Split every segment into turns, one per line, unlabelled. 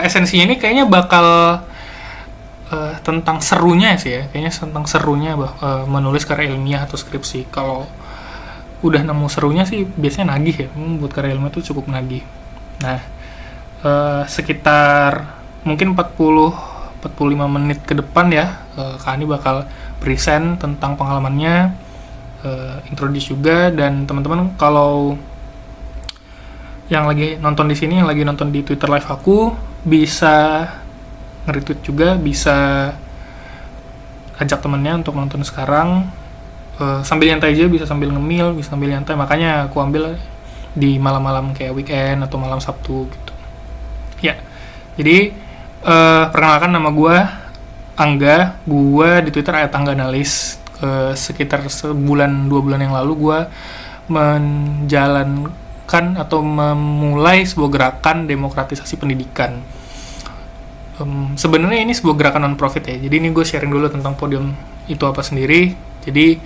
esensinya ini kayaknya bakal tentang serunya sih ya, kayaknya tentang serunya menulis karya ilmiah atau skripsi. Kalau udah nemu serunya sih biasanya nagih ya, buat karya ilmiah itu cukup nagih. Nah, sekitar mungkin 45 menit ke depan ya, Kak Ani bakal present tentang pengalamannya, introduce juga. Dan teman-teman kalau yang lagi nonton di sini, yang lagi nonton di Twitter live aku, bisa nge-retweet juga, bisa ajak temennya untuk nonton sekarang. Sambil nyantai aja, bisa sambil ngemil, bisa sambil nyantai. Makanya aku ambil di malam-malam kayak weekend atau malam Sabtu gitu. Ya, jadi perkenalkan, nama gue Angga. Gue di Twitter @angga_analis. Sekitar sebulan 2 bulan yang lalu gue menjalankan atau memulai sebuah gerakan demokratisasi pendidikan. Sebenarnya ini sebuah gerakan non profit ya. Jadi ini gue sharing dulu tentang Podium itu apa sendiri. Jadi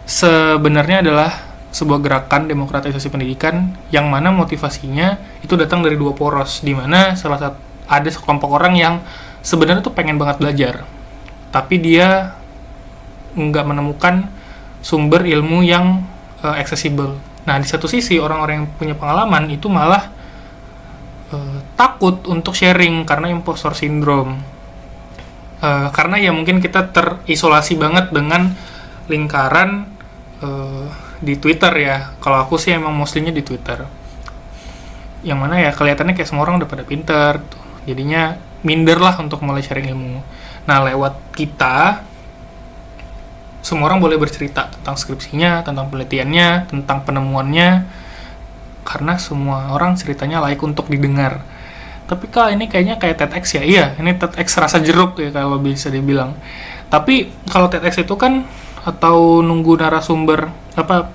sebenarnya adalah sebuah gerakan demokratisasi pendidikan yang mana motivasinya itu datang dari dua poros, di mana salah satu ada sekelompok orang yang sebenarnya tuh pengen banget belajar, tapi dia nggak menemukan sumber ilmu yang accessible. Nah, di satu sisi orang-orang yang punya pengalaman itu malah takut untuk sharing karena impostor syndrome. Karena ya mungkin kita terisolasi banget dengan lingkaran di Twitter ya. Kalau aku sih emang mostly-nya di Twitter. Yang mana ya kelihatannya kayak semua orang udah pada pinter tuh. Jadinya minder lah untuk mulai sharing ilmu. Nah, lewat kita semua orang boleh bercerita tentang skripsinya, tentang penelitiannya, tentang penemuannya, karena semua orang ceritanya layak untuk didengar. Tapi Kak, ini kayaknya kayak TEDx ya? Iya, ini TEDx rasa jeruk ya kalau bisa dibilang. Tapi kalau TEDx itu kan, atau nunggu narasumber, apa,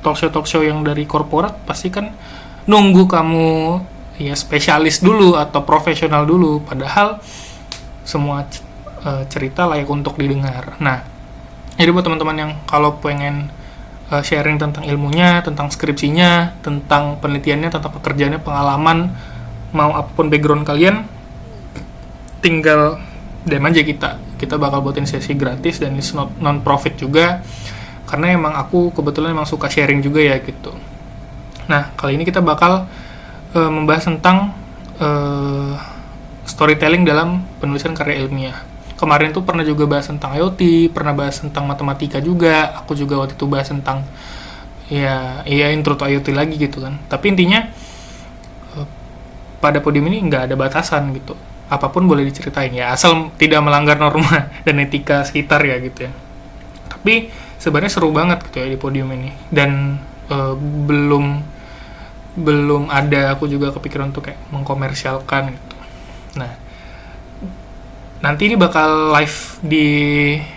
talkshow yang dari korporat, pasti kan nunggu kamu ya spesialis dulu atau profesional dulu. Padahal semua cerita layak untuk didengar. Nah, jadi buat teman-teman yang kalau pengen sharing tentang ilmunya, tentang skripsinya, tentang penelitiannya, tentang pekerjaannya, pengalaman, mau apapun background kalian, tinggal DM aja kita. Kita bakal buatin sesi gratis dan ini non profit juga, karena emang aku kebetulan emang suka sharing juga ya gitu. Nah, kali ini kita bakal membahas tentang storytelling dalam penulisan karya ilmiah. Kemarin tuh pernah juga bahas tentang IoT, pernah bahas tentang matematika juga. Aku juga waktu itu bahas tentang ya intro to IoT lagi gitu kan. Tapi intinya pada podium ini nggak ada batasan gitu. Apapun boleh diceritain ya, asal tidak melanggar norma dan etika sekitar ya gitu ya. Tapi sebenarnya seru banget gitu ya di podium ini. Dan belum ada aku juga kepikiran untuk kayak mengkomersialkan gitu. Nah, nanti ini bakal live di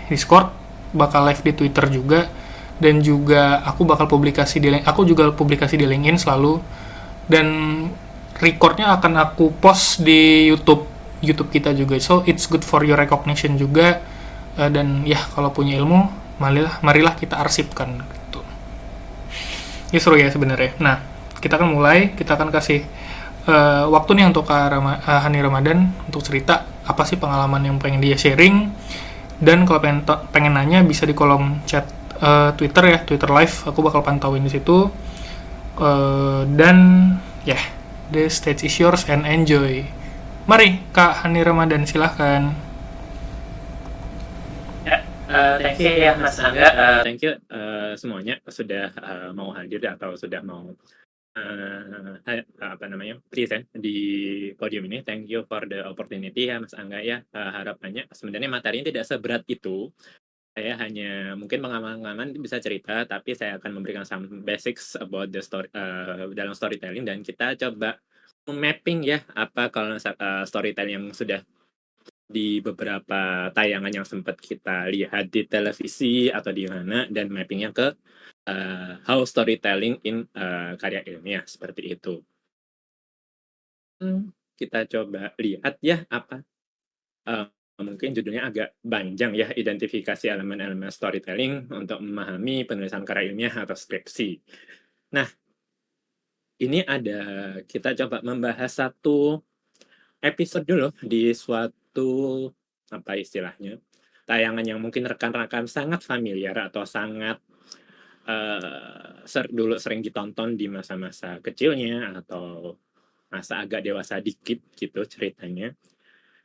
Discord, bakal live di Twitter juga, dan juga aku juga publikasi di LinkedIn selalu, dan recordnya akan aku post di YouTube kita juga. So it's good for your recognition juga. Dan ya kalau punya ilmu, marilah kita arsipkan gitu. Ini seru ya sebenarnya. Nah, kita akan kasih waktu nih untuk Hani Ramadan untuk cerita apa sih pengalaman yang pengen dia sharing. Dan kalau pengen nanya bisa di kolom chat Twitter ya, Twitter live, aku bakal pantauin di situ. Dan ya, the stage is yours and enjoy. Mari Kak Hani Ramadan, silahkan.
Ya, thank you ya Mas Angga. Thank you semuanya sudah mau hadir atau sudah mau present di podium ini. Thank you for the opportunity ya Mas Angga ya. Harapannya sebenarnya materinya tidak seberat itu. Saya hanya mungkin pengalaman bisa cerita, tapi saya akan memberikan some basics about the story dalam storytelling, dan kita coba mapping ya apa kalau storytelling yang sudah di beberapa tayangan yang sempat kita lihat di televisi atau di mana, dan mappingnya ke how storytelling in karya ilmiah seperti itu. Kita coba lihat ya apa mungkin judulnya agak panjang ya, identifikasi elemen-elemen storytelling untuk memahami penulisan karya ilmiah atau skripsi. Nah, ini kita coba membahas satu episode dulu di suatu, apa istilahnya, tayangan yang mungkin rekan-rekan sangat familiar atau sangat, dulu sering ditonton di masa-masa kecilnya atau masa agak dewasa dikit gitu ceritanya.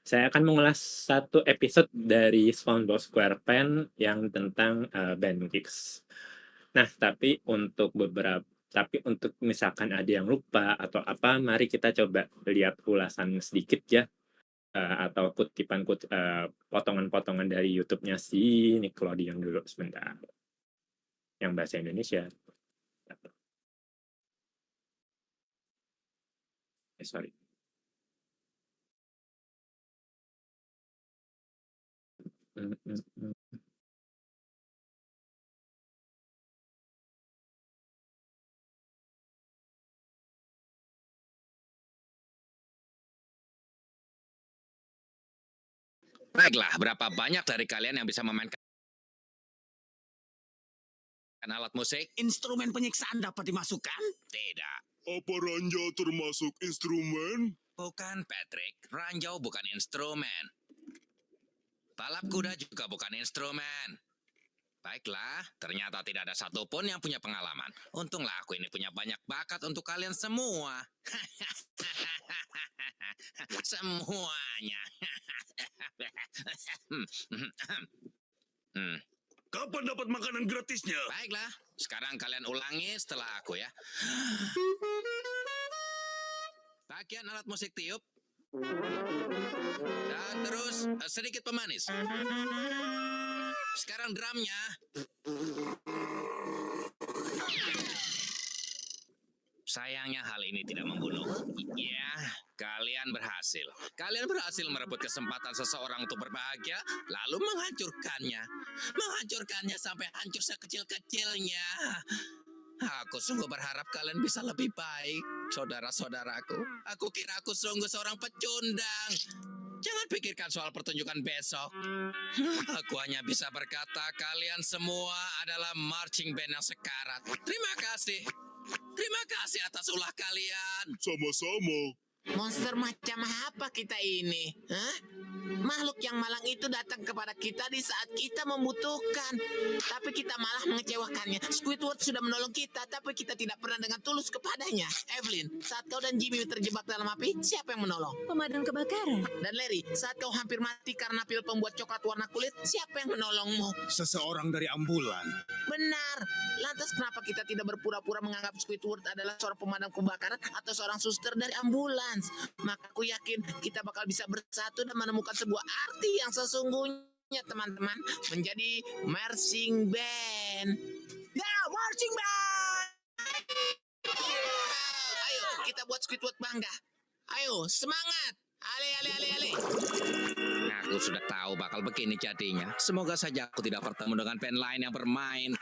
Saya akan mengulas satu episode dari SpongeBob SquarePants yang tentang, Ben Geeks. Nah, tapi untuk misalkan ada yang lupa atau apa, mari kita coba lihat ulasan sedikit ya, atau potongan-potongan dari YouTube-nya si Nickelodeon dulu sebentar, yang bahasa Indonesia. Sorry. Mhm mhm.
Baiklah, berapa banyak dari kalian yang bisa memainkan alat musik?
Instrumen penyiksaan dapat dimasukkan?
Tidak.
Apa ranjau termasuk instrumen?
Bukan, Patrick. Ranjau bukan instrumen. Balap kuda juga bukan instrumen. Baiklah, ternyata tidak ada satupun yang punya pengalaman. Untunglah aku ini punya banyak bakat untuk kalian semua. Semuanya.
Kapan dapat makanan gratisnya?
Baiklah, sekarang kalian ulangi setelah aku ya. Bagian alat musik tiup. Dan terus sedikit pemanis. Sekarang drumnya. Sayangnya hal ini tidak membunuh. Ya, kalian berhasil. Kalian berhasil merebut kesempatan seseorang untuk berbahagia, lalu menghancurkannya. Menghancurkannya sampai hancur sekecil-kecilnya. Aku sungguh berharap kalian bisa lebih baik, saudara-saudaraku. Aku kira aku sungguh seorang pecundang. Jangan pikirkan soal pertunjukan besok. Aku hanya bisa berkata kalian semua adalah marching band yang sekarat. Terima kasih. Terima kasih atas ulah kalian.
Sama-sama.
Monster macam apa kita ini? Hah? Makhluk yang malang itu datang kepada kita di saat kita membutuhkan. Tapi kita malah mengecewakannya. Squidward sudah menolong kita, tapi kita tidak pernah dengan tulus kepadanya. Evelyn, saat kau dan Jimmy terjebak dalam api, siapa yang menolong?
Pemadam kebakaran.
Dan Larry, saat kau hampir mati karena pil pembuat coklat warna kulit, siapa yang menolongmu?
Seseorang dari ambulan.
Benar. Lantas kenapa kita tidak berpura-pura menganggap Squidward adalah seorang pemadam kebakaran atau seorang suster dari ambulans? Maka aku yakin kita bakal bisa bersatu dan menemukan sebuah arti yang sesungguhnya, teman-teman, menjadi marching band. Ya, marching band! Ayo, kita buat Squidward bangga. Ayo, semangat! Ale, ale, ale, ale.
Aku sudah tahu bakal begini jadinya. Semoga saja aku tidak bertemu dengan band lain yang bermain.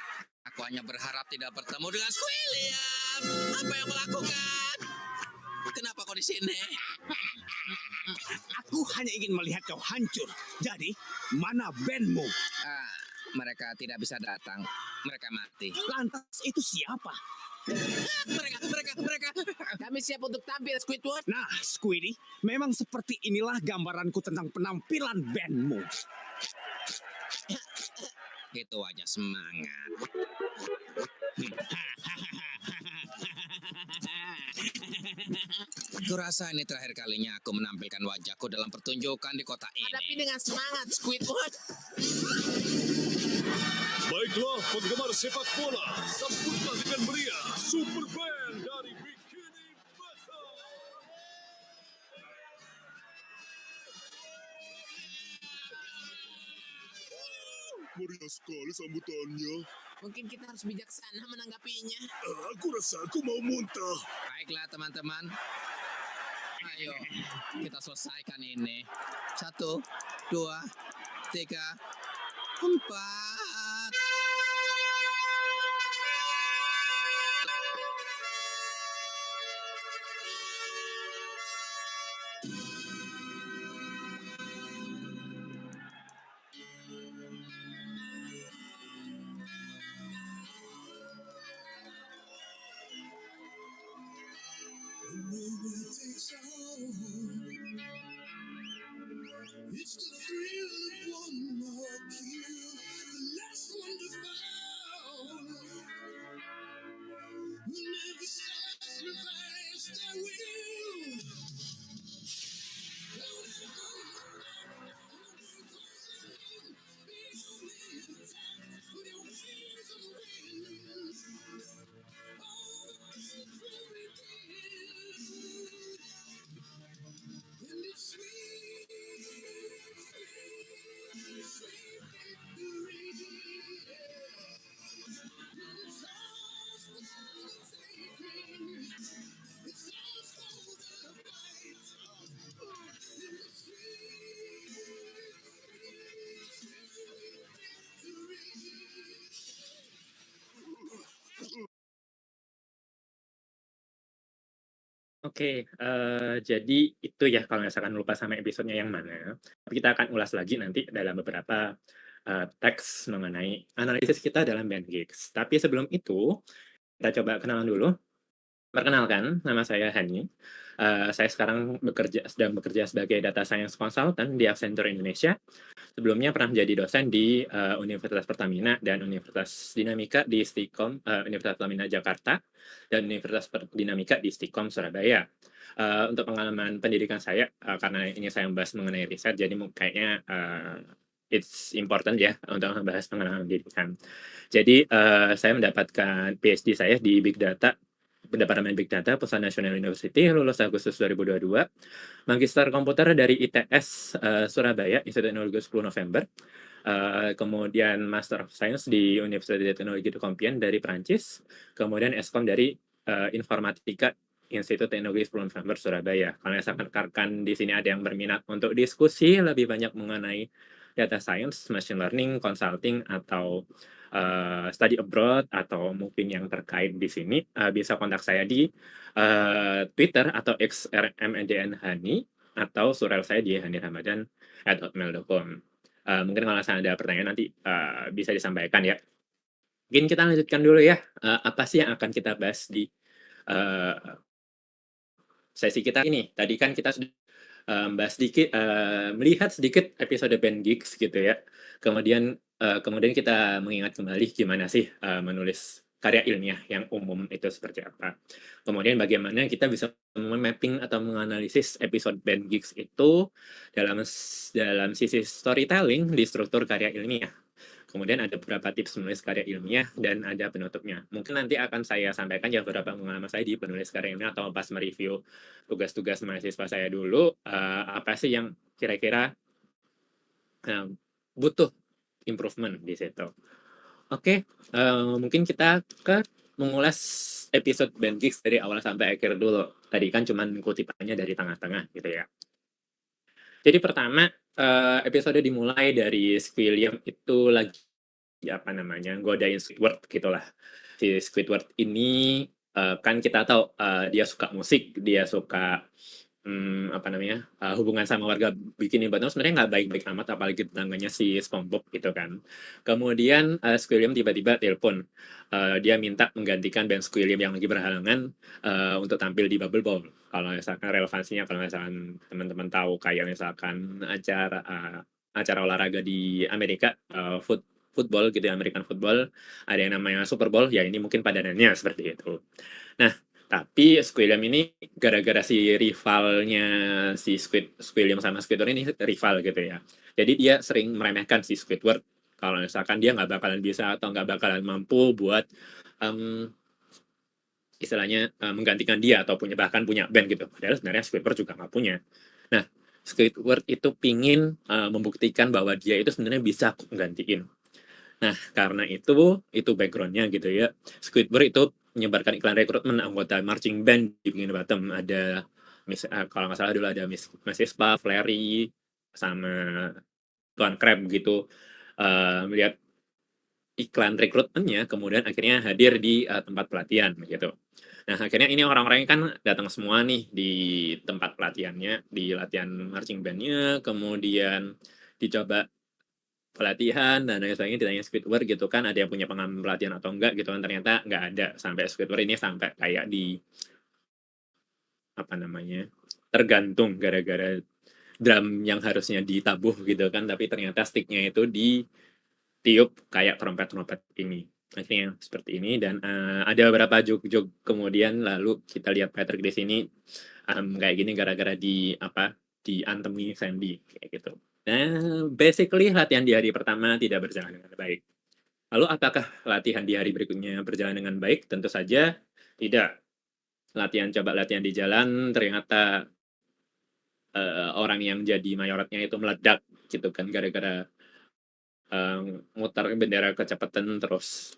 Aku hanya berharap tidak bertemu dengan Squilliam. Apa yang kau lakukan? Kenapa kau di sini?
Aku hanya ingin melihat kau hancur. Jadi, mana bandmu?
Mereka tidak bisa datang. Mereka mati.
Lantas itu siapa?
Mereka.
Kami siap untuk tampil, Squidward.
Nah, Squiddy, memang seperti inilah gambaranku tentang penampilan bandmu.
Itu aja semangat. Kurasa ini terakhir kalinya aku menampilkan wajahku dalam pertunjukan di kota
Hadapi
ini.
dengan semangat, Squidward.
Baiklah, penggemar sepak bola, sambutlah dengan meriah Super Band dari Bikini Bottom. Meriah sekali sambutannya.
Mungkin kita harus bijaksana menanggapinya.
Aku rasa aku mau muntah.
Baiklah teman-teman. Ayo, kita selesaikan ini. 1, 2, 3, 4.
Oke, jadi itu ya kalau misalkan lupa sama episodenya yang mana, tapi kita akan ulas lagi nanti dalam beberapa, teks mengenai analisis kita dalam band gigs. Tapi sebelum itu, kita coba kenalan dulu. Perkenalkan, nama saya Hani. Saya sekarang sedang bekerja sebagai data science consultant di Accenture Indonesia. Sebelumnya pernah menjadi dosen di Universitas Pertamina dan Universitas Dinamika di Stikom, Universitas Pertamina Jakarta dan Universitas Dinamika di Stikom Surabaya. Untuk pengalaman pendidikan saya, karena ini saya membahas mengenai riset, jadi kayaknya it's important ya untuk membahas pengalaman pendidikan. Jadi saya mendapatkan PhD saya di Big Data, Departemen Big Data, Pusat National University, lulus Agustus 2022. Magister Komputer dari ITS Surabaya, Institut Teknologi 10 November. Kemudian Master of Science di Universitas Teknologi de Compiègne dari Prancis. Kemudian Eskom dari Informatika Institut Teknologi 10 November Surabaya. Kalau saya rekan di sini ada yang berminat untuk diskusi lebih banyak mengenai data science, machine learning, consulting, atau study abroad, atau mungkin yang terkait di sini, bisa kontak saya di Twitter atau X @mndnhani, atau surel saya di haniramadan@hotmail.com. Mungkin kalau ada pertanyaan nanti bisa disampaikan ya. Mungkin kita lanjutkan dulu ya, apa sih yang akan kita bahas di sesi kita ini. Tadi kan kita sudah melihat sedikit episode band gigs gitu ya. Kemudian kita mengingat kembali gimana sih menulis karya ilmiah yang umum itu seperti apa. Kemudian bagaimana kita bisa mapping atau menganalisis episode band gigs itu dalam sisi storytelling di struktur karya ilmiah. Kemudian ada beberapa tips menulis karya ilmiah dan ada penutupnya. Mungkin nanti akan saya sampaikan ya beberapa pengalaman saya di penulis karya ilmiah atau pas mereview tugas-tugas mahasiswa saya dulu, apa sih yang kira-kira butuh improvement di situ. Oke, mungkin kita mengulas episode band gigs dari awal sampai akhir dulu. Tadi kan cuman kutipannya dari tengah-tengah gitu ya. Jadi pertama, episode dimulai dari William itu lagi godain Squidward gitulah. Si Squidward ini kan kita tahu dia suka musik, dia suka hubungan sama warga Bikini Bottom sebenarnya nggak baik-baik amat, apalagi tetangganya si SpongeBob gitu kan. Kemudian Squilliam tiba-tiba telepon, dia minta menggantikan Ben Squilliam yang lagi berhalangan untuk tampil di Bubble Bowl. Kalau misalkan relevansinya, kalau misalkan teman-teman tahu kayak misalkan acara olahraga di Amerika, football gitu ya, American football, ada yang namanya Super Bowl, ya ini mungkin padanannya seperti itu. Nah, tapi Squilliam ini gara-gara si rivalnya si Squilliam sama Squidward ini rival gitu ya. Jadi dia sering meremehkan si Squidward kalau misalkan dia nggak bakalan bisa atau nggak bakalan mampu buat istilahnya menggantikan dia atau bahkan punya band gitu. Padahal sebenarnya Squidward juga nggak punya. Nah, Squidward itu pingin membuktikan bahwa dia itu sebenarnya bisa menggantiin. Nah, karena itu background-nya gitu ya. Squidward itu menyebarkan iklan rekrutmen anggota marching band di Bikini Bottom. Ada kalau nggak salah dulu ada Mrs. Puff, Larry, sama Tuan Crab gitu. Melihat iklan rekrutmennya, kemudian akhirnya hadir di tempat pelatihan gitu. Nah, akhirnya ini orang-orangnya kan datang semua nih di tempat pelatihannya, di latihan marching band-nya, kemudian dicoba pelatihan dan lain sebagainya, ditanya Squidward gitu kan ada yang punya pengalaman pelatihan atau enggak gitu kan, ternyata nggak ada. Sampai Squidward ini sampai kayak tergantung gara-gara drum yang harusnya ditabuh gitu kan, tapi ternyata sticknya itu ditiup kayak trompet-trompet ini. Akhirnya seperti ini, dan ada beberapa joke-joke kemudian lalu kita lihat Patrick di sini kayak gini gara-gara diantemi Sandy kayak gitu. Nah, basically latihan di hari pertama tidak berjalan dengan baik. Lalu apakah latihan di hari berikutnya berjalan dengan baik? Tentu saja tidak. Coba latihan di jalan, ternyata orang yang jadi mayoratnya itu meledak gitu kan, gara-gara mutar bendera kecepatan terus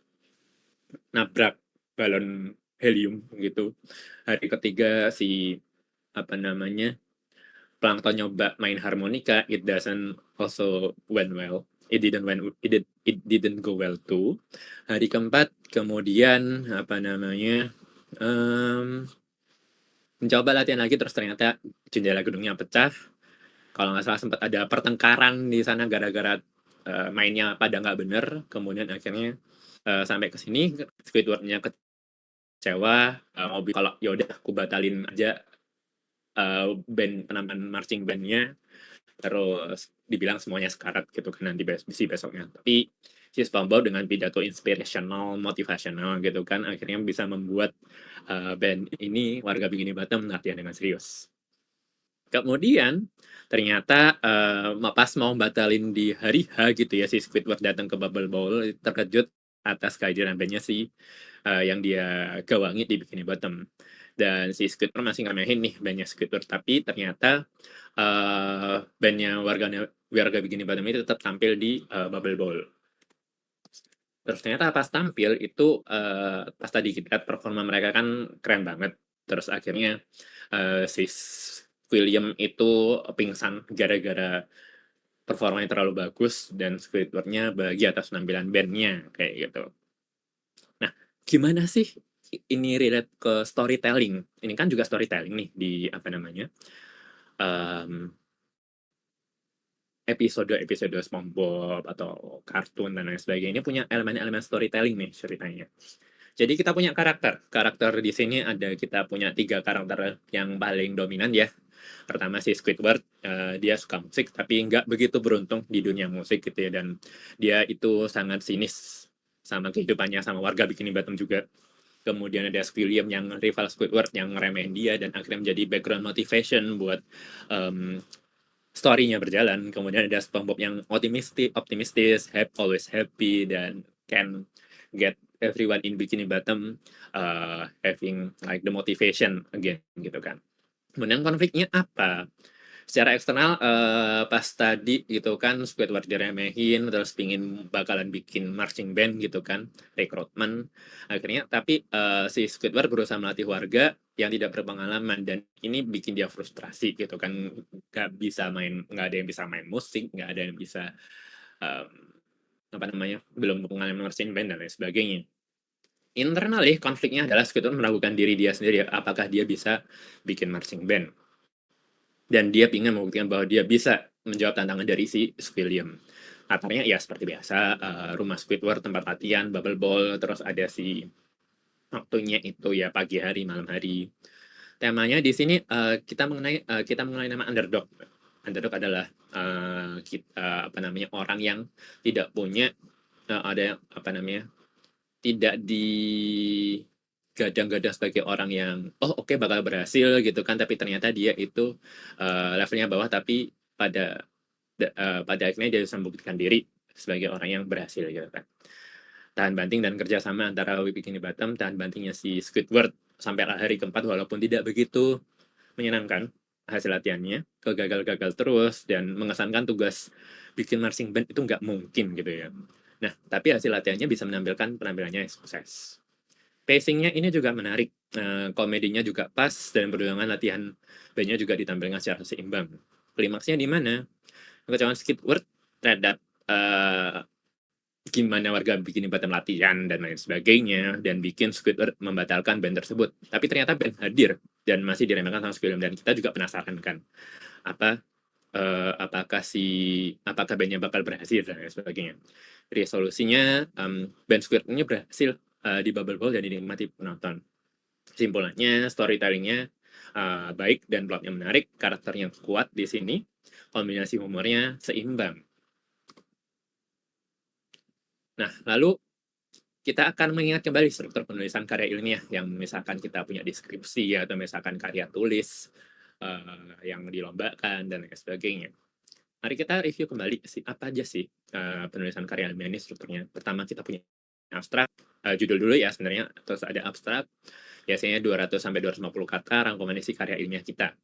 nabrak balon helium gitu. Hari ketiga si Plankton nyoba main harmonika, it doesn't also went well. It didn't go well too. Hari keempat kemudian mencoba latihan lagi terus ternyata jendela gedungnya pecah. Kalau nggak salah sempat ada pertengkaran di sana gara-gara mainnya pada nggak bener. Kemudian akhirnya sampai ke sini Squidward-nya kecewa, mau kalau ya udah aku batalin aja band penampilan marching band-nya. Terus dibilang semuanya sekarat gitu kan nanti besoknya. Tapi si SpongeBob dengan pidato inspirational, motivational gitu kan akhirnya bisa membuat band ini warga Bikini Bottom latihan dengan serius. Kemudian ternyata pas mau batalin di hari H gitu ya si Squidward datang ke Bubble Bowl terkejut atas kehadiran bandnya si yang dia gawangi di Bikini Bottom. Dan si Squidward masih ngemehin nih bandnya Squidward tapi ternyata bandnya warga Bikini Bottom itu tetap tampil di Bubble Bowl. Terus ternyata pas tampil itu pas tadi kita lihat performa mereka kan keren banget. Terus akhirnya si William itu pingsan gara-gara performanya terlalu bagus dan Squidward-nya bahagia atas penampilan bandnya kayak gitu. Nah, gimana sih ini relate ke storytelling? Ini kan juga storytelling nih di apa namanya episode-episode SpongeBob atau kartun dan lain sebagainya punya elemen-elemen storytelling nih ceritanya. Jadi kita punya karakter di sini kita punya 3 karakter yang paling dominan ya. Pertama si Squidward, dia suka musik tapi nggak begitu beruntung di dunia musik gitu ya dan dia itu sangat sinis sama kehidupannya sama warga Bikini Bottom juga. Kemudian ada William yang rival Squidward yang ngeremehin dia dan akhirnya menjadi background motivation buat story-nya berjalan. Kemudian ada SpongeBob yang optimistis, always happy dan can get everyone in Bikini Bottom having like the motivation again gitu kan. Kemudian konfliknya apa? Secara eksternal pas tadi gitu kan Squidward diremehin terus bakalan bikin marching band gitu kan, rekrutmen. Akhirnya tapi si Squidward berusaha melatih warga yang tidak berpengalaman dan ini bikin dia frustrasi gitu kan. Nggak ada yang bisa main musik, nggak ada yang bisa apa namanya, belum berpengalaman marching band dan lain sebagainya. Internally konfliknya adalah Squidward meragukan diri dia sendiri apakah dia bisa bikin marching band. Dan dia ingin membuktikan bahwa dia bisa menjawab tantangan dari si William. Latarnya ya seperti biasa, rumah Squidward, tempat latihan, bubble ball, terus ada si waktunya itu ya pagi hari, malam hari. Temanya di sini kita mengenai nama underdog. Underdog adalah apa namanya orang yang tidak punya ada apa namanya tidak digadang-gadang sebagai orang yang oke, bakal berhasil gitu kan tapi ternyata dia itu levelnya bawah tapi pada akhirnya dia bisa membuktikan diri sebagai orang yang berhasil gitu kan. Tahan banting dan kerjasama antara Bikini Bottom, tahan bantingnya si Squidward sampai hari keempat walaupun tidak begitu menyenangkan hasil latihannya, kegagal-gagal terus dan mengesankan tugas bikin marching band itu nggak mungkin gitu ya. Nah, tapi hasil latihannya bisa menampilkan penampilannya yang sukses. Pacing-nya ini juga menarik, komedinya juga pas dan perjuangan latihan bandnya juga ditampilkan secara seimbang. Klimaksnya di mana? Kekecewaan Squidward terhadap gimana warga Bikini Bottom latihan dan lain sebagainya dan bikin Squidward membatalkan band tersebut. Tapi ternyata band hadir dan masih diremehkan sama Squidward dan kita juga penasaran kan apakah bandnya bakal berhasil dan lain sebagainya. Resolusinya band Squidward-nya berhasil di Bubble Bowl dan dinikmati penonton. Simpulannya storytelling-nya baik dan plotnya menarik, karakternya kuat di sini, kombinasi humornya seimbang. Nah, lalu kita akan mengingat kembali struktur penulisan karya ilmiah yang misalkan kita punya deskripsi atau misalkan karya tulis yang dilombakan dan lain sebagainya. Mari kita review kembali apa aja sih penulisan karya ilmiah ini strukturnya. Pertama kita punya abstrak, judul dulu ya sebenarnya, terus ada abstrak, biasanya 200 sampai 250 kata rangkuman isi karya ilmiah kita.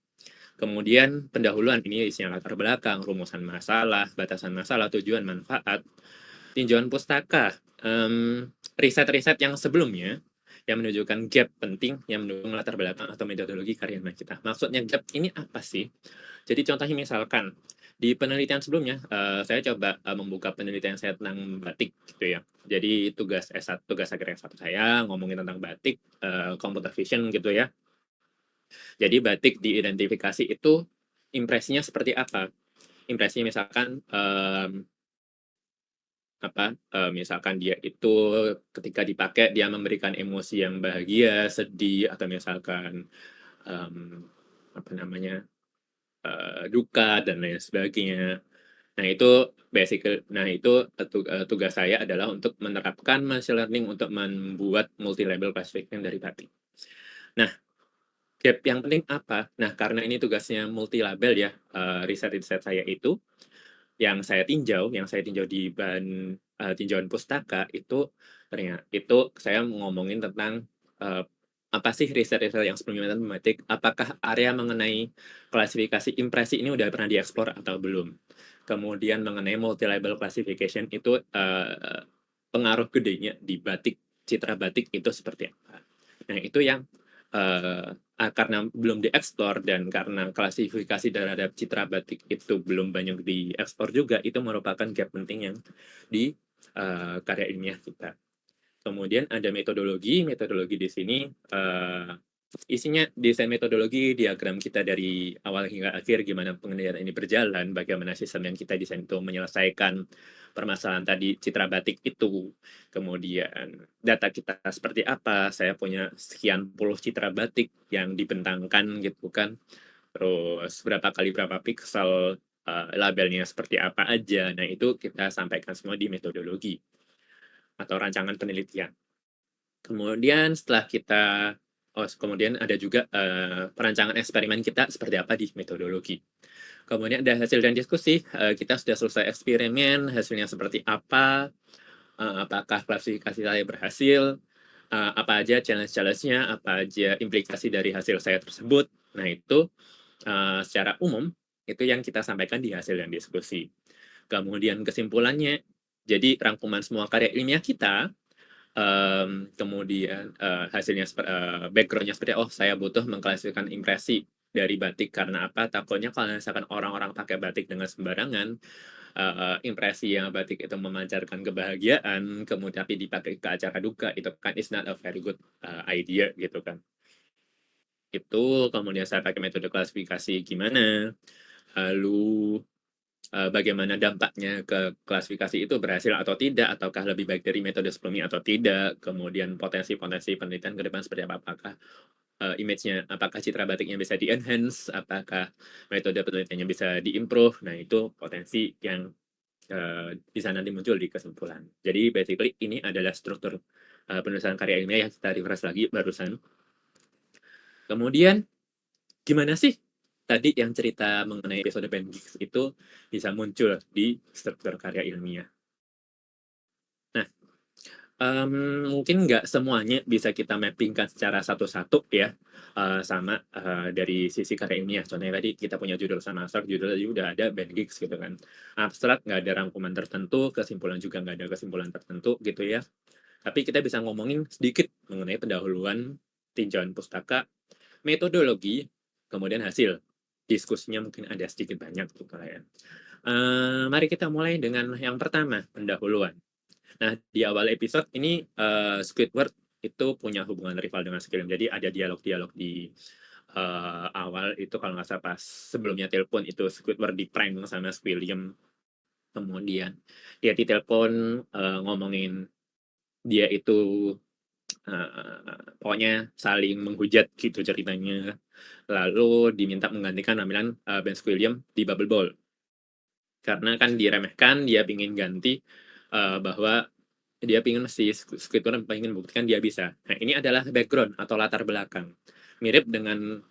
Kemudian pendahuluan ini isinya latar belakang, rumusan masalah, batasan masalah, tujuan, manfaat, tinjauan pustaka, riset-riset yang sebelumnya yang menunjukkan gap penting yang mendukung latar belakang atau metodologi karya ilmiah kita. Maksudnya gap ini apa sih? Jadi contohnya misalkan di penelitian sebelumnya saya coba membuka penelitian saya tentang batik gitu ya. Jadi tugas akhir S1 saya ngomongin tentang batik, computer vision gitu ya. Jadi batik diidentifikasi itu impresinya seperti apa? Impresinya misalkan misalkan dia itu ketika dipakai dia memberikan emosi yang bahagia, sedih, atau misalkan em, duka dan lain sebagainya. Nah itu tugas saya adalah untuk menerapkan machine learning untuk membuat multi label classification dari batik. Nah, gap yang penting apa? Nah, karena ini tugasnya multi label ya, riset-riset saya itu yang saya tinjau di bahan tinjauan pustaka itu ternyata itu saya ngomongin tentang apa sih riset-riset yang sebelumnya tentang batik, apakah area mengenai klasifikasi impresi ini udah pernah dieksplor atau belum. Kemudian mengenai multi label classification itu pengaruh gedenya di batik, citra batik itu seperti apa. Nah, itu yang karena belum dieksplor dan karena klasifikasi terhadap citra batik itu belum banyak diekspor juga, itu merupakan gap penting yang di karya ilmiah kita. Kemudian ada metodologi di sini isinya desain metodologi, diagram kita dari awal hingga akhir, gimana pengendalian ini berjalan, bagaimana sistem yang kita desain itu menyelesaikan permasalahan tadi citra batik itu. Kemudian data kita seperti apa, saya punya sekian puluh citra batik yang dibentangkan gitu kan. Terus berapa kali berapa piksel, labelnya seperti apa aja. Nah, itu kita sampaikan semua di metodologi atau rancangan penelitian. Kemudian setelah kemudian ada juga perancangan eksperimen kita seperti apa di metodologi. Kemudian ada hasil dan diskusi, kita sudah selesai eksperimen, hasilnya seperti apa, apakah klasifikasi saya berhasil, apa aja challenge-nya, apa aja implikasi dari hasil saya tersebut. Nah, itu secara umum itu yang kita sampaikan di hasil dan diskusi. Kemudian kesimpulannya, jadi rangkuman semua karya ilmiah kita, kemudian hasilnya background-nya seperti saya butuh mengklasifikasikan impresi dari batik karena apa? Takutnya kalau misalkan orang-orang pakai batik dengan sembarangan, impresi yang batik itu memancarkan kebahagiaan, kemudian tapi dipakai ke acara duka, itu kan is not a very good idea gitu kan. Itu kemudian saya pakai metode klasifikasi gimana, lalu bagaimana dampaknya ke klasifikasi itu berhasil atau tidak, ataukah lebih baik dari metode sebelumnya atau tidak, kemudian potensi-potensi penelitian ke depan seperti apa, apakah image-nya, apakah citra batiknya bisa di-enhance, apakah metode penelitiannya bisa di-improve. Nah, itu potensi yang bisa nanti muncul di kesimpulan. Jadi basically ini adalah struktur penulisan karya ilmiah yang kita refresh lagi barusan. Kemudian gimana sih tadi yang cerita mengenai episode Pen Geeks itu bisa muncul di struktur karya ilmiah. Nah, mungkin nggak semuanya bisa kita mappingkan secara satu-satu ya, sama dari sisi karya ilmiah. Contohnya tadi kita punya judul sama abstrak, judul tadi udah ada Pen Geeks gitu kan. Abstrak nggak ada rangkuman tertentu, kesimpulan juga nggak ada kesimpulan tertentu gitu ya. Tapi kita bisa ngomongin sedikit mengenai pendahuluan, tinjauan pustaka, metodologi, kemudian hasil. Diskusinya mungkin ada sedikit banyak gitu lah ya. Mari kita mulai dengan yang pertama, pendahuluan. Nah, di awal episode ini Squidward itu punya hubungan rival dengan Squilliam. Jadi ada dialog-dialog di awal itu kalau nggak salah pas sebelumnya telepon itu Squidward di prank sama Squilliam. Kemudian dia ditelepon ngomongin dia itu pokoknya saling menghujat gitu ceritanya. Lalu diminta menggantikan penampilan Ben Squilliam di Bubble Ball. Karena kan diremehkan, dia ingin ganti bahwa dia ingin si Squidward ingin membuktikan dia bisa. Nah, ini adalah background atau latar belakang. Mirip dengan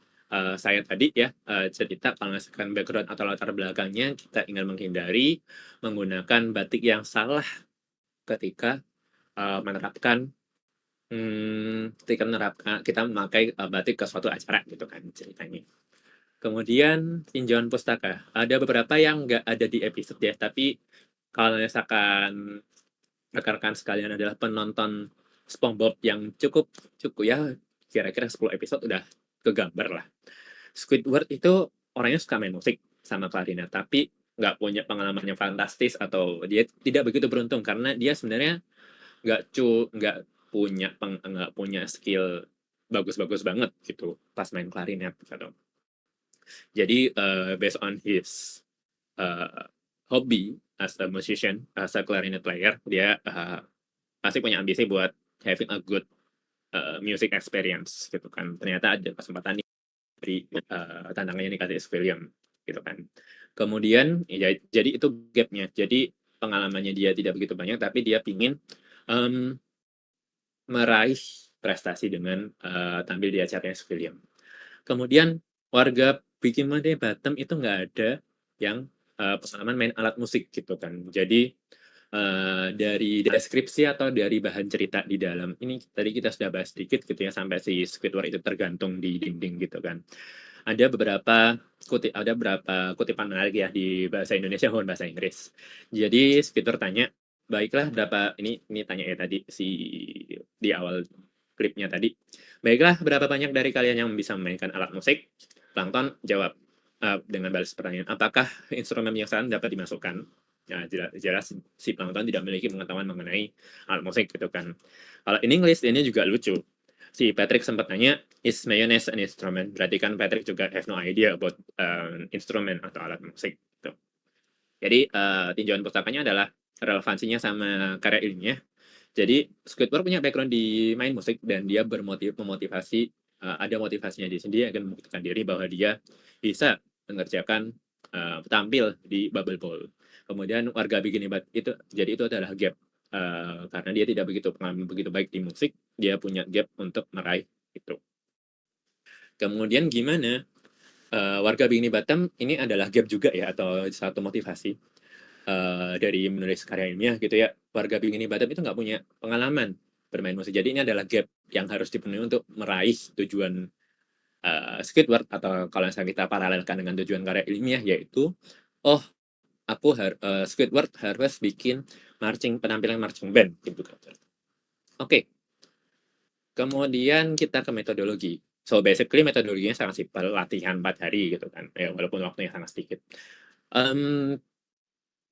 saya tadi ya, cerita kalau misalkan background atau latar belakangnya kita ingin menghindari menggunakan batik yang salah ketika menerapkan kita memakai batik ke suatu acara gitu kan ceritanya. Kemudian tinjauan pustaka. Ada beberapa yang nggak ada di episode ya, tapi kalau misalkan rekan-rekan sekalian adalah penonton SpongeBob yang cukup ya, kira-kira 10 episode udah kegambar lah. Squidward itu orangnya suka main musik sama klarinet, tapi nggak punya pengalaman yang fantastis atau dia tidak begitu beruntung karena dia sebenarnya nggak punya skill bagus-bagus banget gitu pas main klarinet gitu. Jadi based on his hobby as a musician, as a clarinet player, dia pasti punya ambisi buat having a good music experience gitu kan. Ternyata ada kesempatan di tantangannya dikasih William gitu kan. Kemudian ya, jadi itu gapnya. Jadi pengalamannya dia tidak begitu banyak, tapi dia pingin meraih prestasi dengan tampil di acaranya William. Kemudian warga Bikini Bottom itu nggak ada yang pengalaman main alat musik gitu kan. Jadi dari deskripsi atau dari bahan cerita di dalam ini tadi kita sudah bahas sedikit gitu ya, sampai si Squidward itu tergantung di dinding gitu kan. Ada beberapa kutipan menarik ya di bahasa Indonesia maupun bahasa Inggris. Jadi Squidward tanya, baiklah berapa ini tanya ya tadi di awal klipnya tadi. Baiklah, berapa banyak dari kalian yang bisa memainkan alat musik? Plankton jawab dengan balas pertanyaan, apakah instrumen yang salah dapat dimasukkan? Nah, jelas si Plankton tidak memiliki pengetahuan mengenai alat musik gitu kan. Kalau in English ini juga lucu. Si Patrick sempat nanya, is mayonnaise an instrument? Berarti kan Patrick juga have no idea about instrumen atau alat musik. Gitu. Jadi tinjauan pustakanya adalah relevansinya sama karya ilmiah. Jadi Squidward punya background di main musik dan dia memotivasi, ada motivasinya di sini, dia akan membuktikan diri bahwa dia bisa mengerjakan tampil di Bubble Bowl. Kemudian warga Bikini Bottom itu adalah gap karena dia tidak pengalaman begitu baik di musik, dia punya gap untuk meraih itu. Kemudian gimana warga Bikini Bottom ini adalah gap juga ya, atau satu motivasi dari menulis karya ilmiah gitu ya. Warga Bikini Bottom itu nggak punya pengalaman bermain musik, jadi ini adalah gap yang harus dipenuhi untuk meraih tujuan Squidward, atau kalau misalnya kita paralelkan dengan tujuan karya ilmiah, yaitu Squidward harus bikin penampilan marching band gitu kan. Oke. Kemudian kita ke metodologi. So basically metodologinya sangat simpel, latihan 4 hari gitu kan. Ya walaupun waktunya sangat sedikit.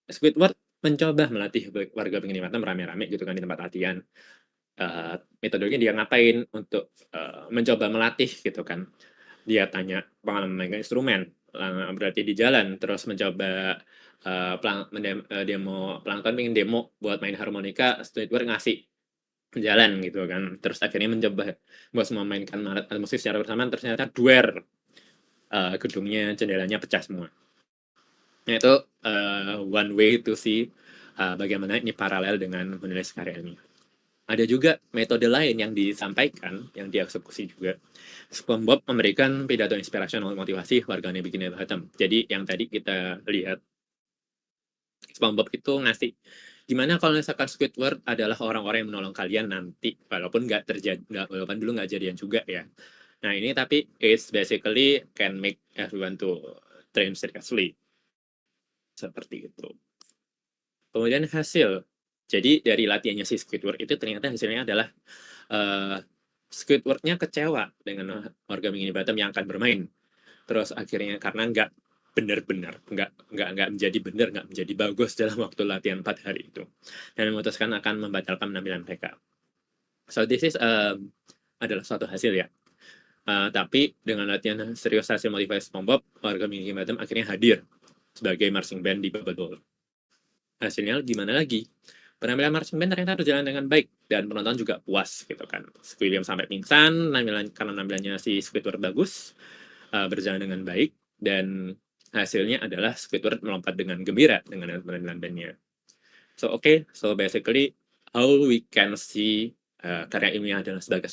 Squidward mencoba melatih warga Bikini Bottom rame-rame gitu kan di tempat latihan. Metodologinya dia ngapain untuk mencoba melatih gitu kan. Dia tanya pengalaman memainkan instrumen, berarti di jalan, terus mencoba Plankton pengen demo buat main harmonika, Squidward ngasih jalan gitu kan. Terus akhirnya mencoba buat memainkan alat musik secara bersamaan, ternyata duer, gedungnya, jendelanya pecah semua. Nah itu one way to see bagaimana ini paralel dengan menulis karya ini. Ada juga metode lain yang disampaikan, yang dieksekusi juga. SpongeBob memberikan pidato inspirasional motivasi warga Bikini Bottom. Jadi yang tadi kita lihat, SpongeBob itu ngasih, gimana kalau misalkan Squidward adalah orang-orang yang menolong kalian nanti, walaupun walaupun dulu nggak jadian juga ya. Nah ini tapi it's basically can make everyone to train seriously. Seperti itu. Kemudian hasil. Jadi dari latihannya si Squidward itu ternyata hasilnya adalah Squidward-nya kecewa dengan warga Bikini Bottom yang akan bermain. Terus akhirnya karena nggak benar-benar, nggak menjadi bagus dalam waktu latihan 4 hari itu. Dan memutuskan akan membatalkan penampilan mereka. So this is adalah suatu hasil ya. Tapi dengan latihan serius hasil motivasi SpongeBob, warga Bikini Bottom akhirnya hadir sebagai marching band di Bubble Bowl. Hasilnya gimana lagi? Penampilan marching band ternyata berjalan dengan baik dan penonton juga puas gitu kan. William sampai pingsan karena penampilannya si Squidward bagus, berjalan dengan baik, dan hasilnya adalah Squidward melompat dengan gembira dengan penampilan bandnya. So so basically how we can see karya ilmiah adalah sebagai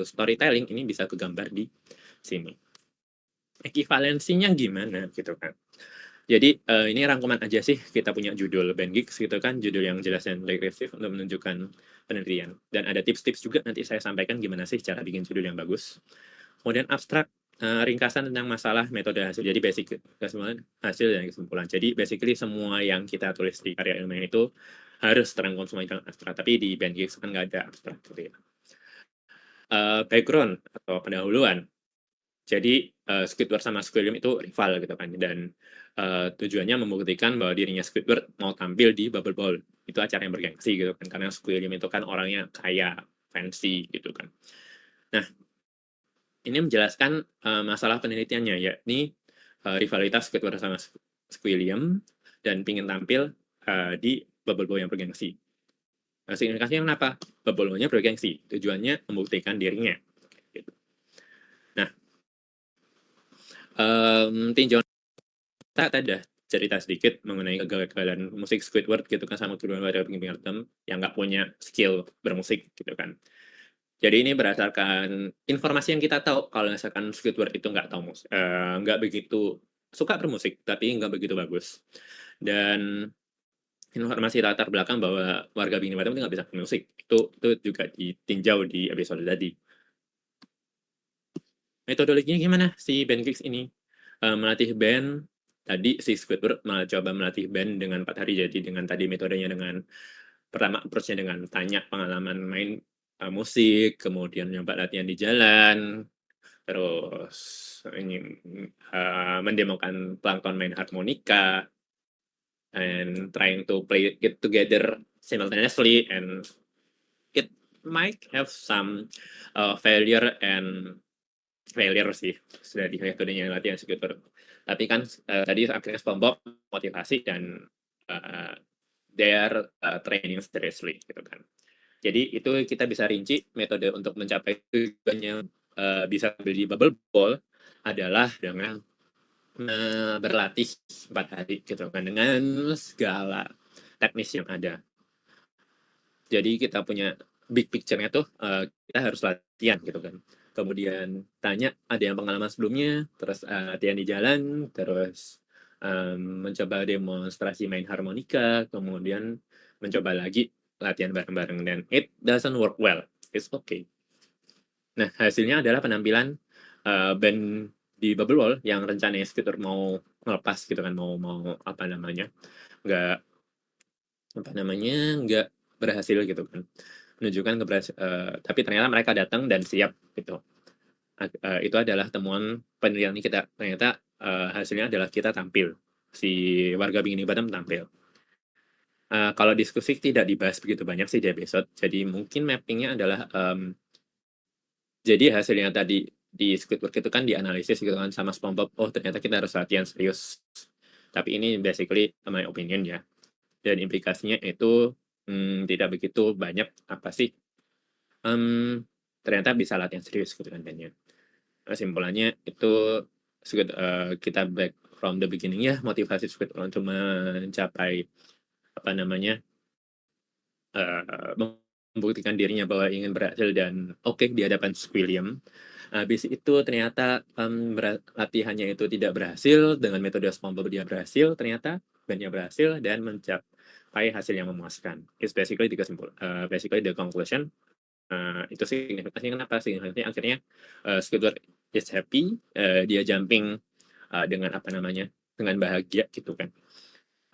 storytelling ini bisa kegambar di sini. Ekivalensinya gimana gitu kan? Jadi ini rangkuman aja sih, kita punya judul Band Geeks gitu kan, judul yang jelas dan deskriptif untuk menunjukkan penelitian. Dan ada tips-tips juga nanti saya sampaikan gimana sih cara bikin judul yang bagus. Kemudian abstrak, ringkasan tentang masalah, metode, hasil. Jadi basic kesimpulan, hasil dan kesimpulan. Jadi basically semua yang kita tulis di karya ilmiah itu harus terangkum semua dalam abstrak. Tapi di Band Geeks kan nggak ada abstrak gitu ya. Background atau pendahuluan. Jadi Squidward sama Squilliam itu rival gitu kan, dan tujuannya membuktikan bahwa dirinya Squidward mau tampil di Bubble Bowl. Itu acara yang bergengsi gitu kan, karena Squilliam itu kan orangnya kaya, fancy gitu kan. Nah, ini menjelaskan masalah penelitiannya, yakni rivalitas Squidward sama Squilliam dan pingin tampil di Bubble Boy yang bergengsi. Signifikasinya kenapa? Bubble Boy-nya bergengsi, tujuannya membuktikan dirinya. Gitu. Nah, tinjauan kita ada cerita sedikit mengenai kegagalan musik Squidward gitu kan sama kedua warga Kingdom yang nggak punya skill bermusik gitu kan. Jadi ini berdasarkan informasi yang kita tahu kalau misalkan Squidward itu nggak begitu suka bermusik tapi nggak begitu bagus. Dan informasi latar belakang bahwa warga Bini Bottom itu nggak bisa bermusik itu juga ditinjau di episode tadi. Metodologinya gimana si band Geeks ini? Melatih band tadi si Squidward coba melatih band dengan 4 hari. Jadi dengan tadi metodenya dengan pertama approach-nya dengan tanya pengalaman main musik, kemudian nyoba latihan di jalan, terus ini mendemokan Plankton main harmonika, and trying to play it together simultaneously, and it might have some failure sih sudah di metodenya latihan Squidward. Tapi kan tadi akhirnya SpongeBob motivasi dan their training seriously gitu kan. Jadi itu kita bisa rinci metode untuk mencapai tujuannya bisa beli bubble ball adalah dengan berlatih 4 hari gitu kan dengan segala teknis yang ada. Jadi kita punya big picture-nya tuh kita harus latihan gitu kan. Kemudian tanya ada yang pengalaman sebelumnya, terus latihan di jalan, terus mencoba demonstrasi main harmonika, kemudian mencoba lagi latihan bareng-bareng dan it doesn't work well. It's okay. Nah, hasilnya adalah penampilan band di Bubble Wall yang rencananya Squidward mau ngelepas gitu kan, mau nggak berhasil gitu kan. Menunjukkan tapi ternyata mereka datang dan siap gitu. Itu adalah temuan penelitian kita. Ternyata hasilnya adalah kita tampil. Si warga Bikini Bottom tampil. Kalau diskusi tidak dibahas begitu banyak sih di episode. Jadi mungkin mappingnya adalah jadi hasilnya tadi di Squidward itu kan dianalisis gitu kan sama SpongeBob. Oh ternyata kita harus latihan serius. Tapi ini basically my opinion ya. Dan implikasinya itu tidak begitu banyak apa sih. Ternyata bisa latihan serius gitu kan bandnya. Simpulannya itu kita back from the beginning ya, motivasi Squidward untuk mencapai membuktikan dirinya bahwa ingin berhasil dan oke di hadapan Squilliam. Habis itu ternyata latihannya itu tidak berhasil, dengan metode SpongeBob dia berhasil, ternyata bandnya berhasil dan mencapai hasil yang memuaskan. It's basically the conclusion. Itu signifikasinya kenapa? Signifikasinya akhirnya Squidward is happy, dia jumping dengan dengan bahagia gitu kan.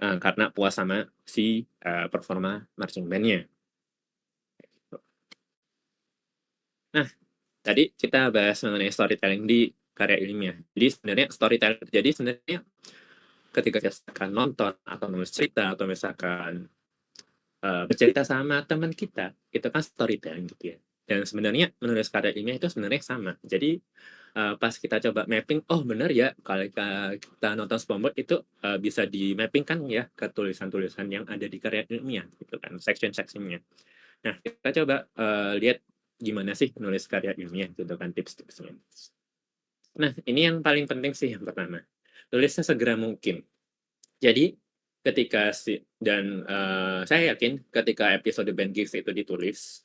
Karena puas sama si performa marching band-nya. Nah, tadi kita bahas mengenai storytelling di karya ilmiah. Jadi sebenarnya ketika kita nonton atau nulis cerita atau misalkan bercerita sama teman kita, itu kan storytelling gitu ya. Dan sebenarnya menulis karya ilmiah itu sebenarnya sama. Jadi pas kita coba mapping, oh benar ya kalau kita nonton SpongeBob itu bisa di mapping kan ya ke tulisan-tulisan yang ada di karya ilmiah gitu kan, section-sectionnya. Nah kita coba lihat gimana sih nulis karya ilmiah gitu kan, tips-tipsnya. Nah ini yang paling penting sih yang pertama, tulisnya segera mungkin. Jadi ketika saya yakin ketika episode Band Geeks itu ditulis,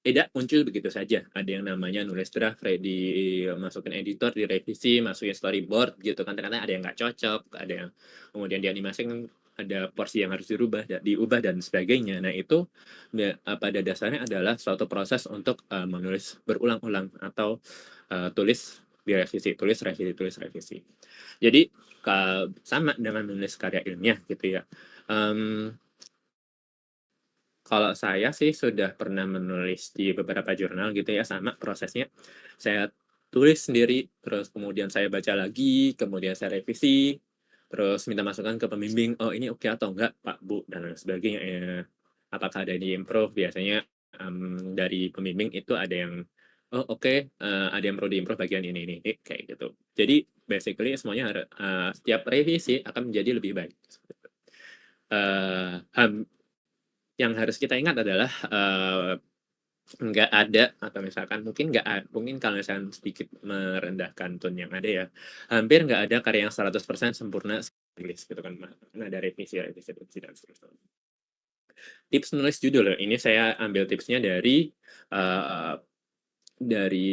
tidak muncul begitu saja. Ada yang namanya nulis draft, masukin editor, direvisi, masukin storyboard gitu kan. Ternyata ada yang nggak cocok, ada yang kemudian dianimasikan, ada porsi yang harus diubah dan sebagainya. Nah itu pada dasarnya adalah suatu proses untuk menulis berulang-ulang atau tulis revisi. Jadi sama dengan menulis karya ilmiah gitu ya. Kalau saya sih sudah pernah menulis di beberapa jurnal gitu ya, sama prosesnya. Saya tulis sendiri, terus kemudian saya baca lagi, kemudian saya revisi, terus minta masukan ke pembimbing, oh ini oke atau enggak Pak, Bu, dan lain sebagainya. Apakah ada di improve, biasanya dari pembimbing itu ada yang oh oke, ada yang perlu di-improve bagian ini, kayak gitu. Jadi basically semuanya setiap revisi akan menjadi lebih baik. Eee, ham yang harus kita ingat adalah, nggak ada atau misalkan mungkin kalau misalkan sedikit merendahkan tone yang ada ya, hampir nggak ada karya yang 100% sempurna rilis gitu kan, karena ada revisi dan seterusnya. Tips menulis judul, ini saya ambil tipsnya eee, dari